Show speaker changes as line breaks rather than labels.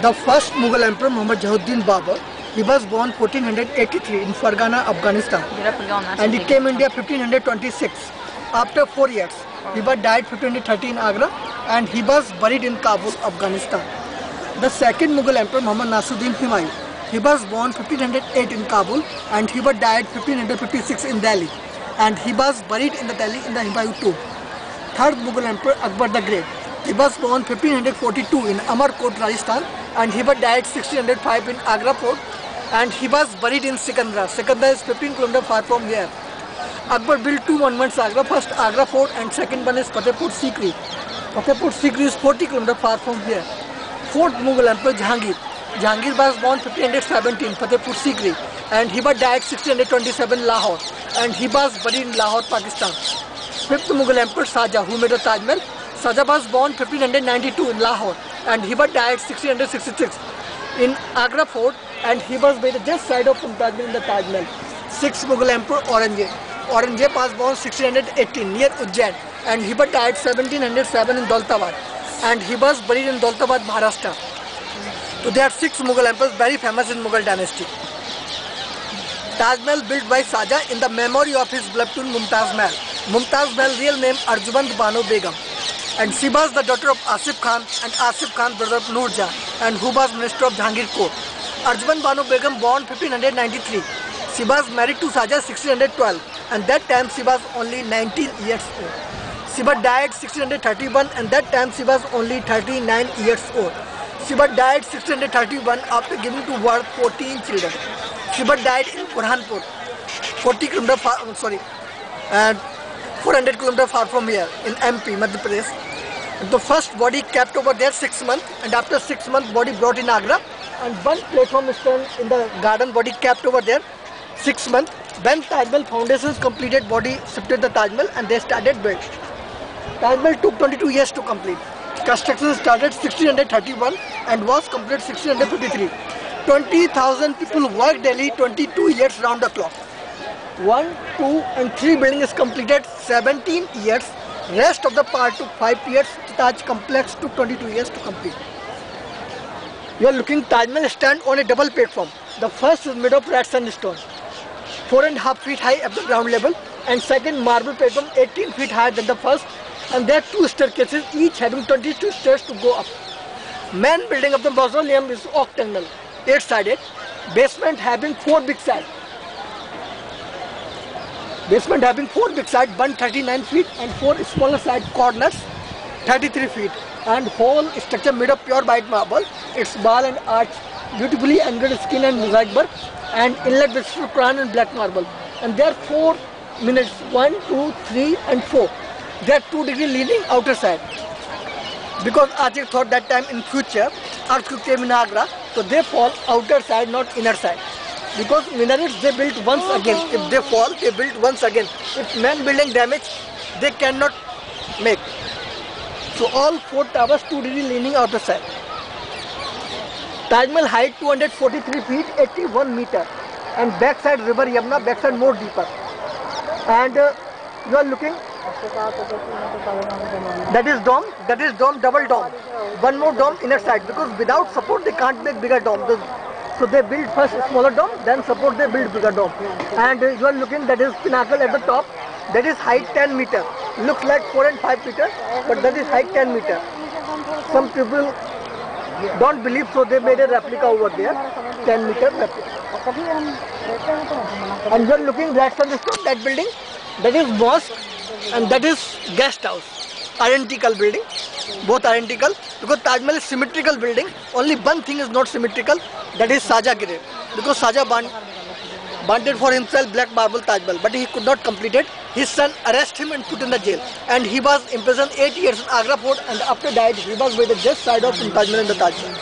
The first Mughal Emperor Muhammad Jahuddin Babur, he was born 1483 in Fargana, Afghanistan, and he came India 1526. After 4 years, he was died 1530 in Agra, and he was buried in Kabul, Afghanistan. The second Mughal Emperor Muhammad Nasruddin Humayun, he was born 1508 in Kabul, and he was died 1556 in Delhi, and he was buried in the Delhi in the Humayun tomb. Third Mughal Emperor Akbar the Great, he was born 1542 in Amarkot, Rajasthan, and he was died 1605 in Agra Fort, and he was buried in Sikandra. Sikandra is 15 km far from here. Akbar built 2 monuments Agra, first Agra Fort and second one is Fatehpur Sikri. Fatehpur Sikri is 40 km far from here. Fourth Mughal Emperor Jahangir. Jahangir was born 1517 Fatehpur Sikri, and he was died 1627 Lahore, and he was buried in Lahore, Pakistan. Fifth Mughal Emperor Shahjahan, who made the Taj Mahal. Shahjahan was born 1592 in Lahore, and he was died 1666 in Agra Fort, and he was by the just side of Taj Mahal in the Taj Mahal. Sixth Mughal Emperor Aurangzeb. Aurangzeb was born 1618 near Ujjain, and he was died 1707 in Daulatabad, and he was buried in Daulatabad, Maharashtra. So there are 6 Mughal emperors very famous in Mughal dynasty. Taj Mahal built by Shahjahan in the memory of his beloved Mumtaz Mahal. Mumtaz Mahal real name Arjuband Banu Begum, and she was the daughter of Asif Khan, and Asif Khan brother of Noor Jahan, and who was minister of Jahangir court. Arjuband Banu Begum born 1593. She was married to Shahjahan 1612, and that time she was only 19 years old. She was died 1631, and that time she was only 39 years old. She was died 1631 after giving to birth 14 children. She was died in Burhanpur, 400 km far from here in MP, Madhya Pradesh. The first body kept over there 6 months, and after 6 months body brought in Agra, and one platform stand in the garden, body kept over there 6 months. When Taj Mahal foundations completed, body shifted the Taj Mahal, and they started build. Taj Mahal took 22 years to complete. Construction started 1631 and was completed 1653. 20,000 people worked daily 22 years round the clock. 1, 2 and 3 buildings completed 17 years. Rest of the part took 5 years. Taj complex took 22 years to complete. You are looking Taj Mahal stand on a double platform. The first is made of red sandstone, 4.5 feet high at the ground level, and second marble platform 18 feet higher than the first, and there are 2 staircases, each having 22 stairs to go up. Main building of the mausoleum is octagonal, 8-sided, basement having 4 big sides. Basement having 4 big sides, 139 feet, and 4 smaller side corners, 33 feet, and whole structure made of pure white marble. Its wall and arch beautifully angled skin and mosaic work, and inlet with Quran and black marble. And there are 4 minutes, 1, 2, 3 and 4. They are 2 degrees leaning outer side, because Ajik thought that time in future earthquake came in Agra, so they fall outer side, not inner side. Because minarets they built once again. If they fall, they built once again. If main building damage, they cannot make. So all 4 towers 2 degrees leaning outer side. Taj Mahal height 243 feet, 81 meter, and backside river Yamuna, backside more deeper. And you are looking. That is dome, double dome. One more dome inner side, because without support they can't make bigger dome. So they build first smaller dome, then support they build bigger dome. And you are looking, that is pinnacle at the top, that is height 10 meter. Looks like 4 and 5 meter, but that is height 10 meter. Some people don't believe, so they made a replica over there, 10 meter replica. And you are looking right from the top, that building, that is mosque, and that is guest house. Identical building, both identical, because Taj Mahal is symmetrical building. Only one thing is not symmetrical, that is Shahjahan grave, because Shahjahan wanted for himself black marble Taj Mahal, but he could not complete it. His son arrested him and put in the jail, and he was imprisoned 8 years in Agra Fort, and after died he was by the just side of Taj Mahal in the Taj Mahal.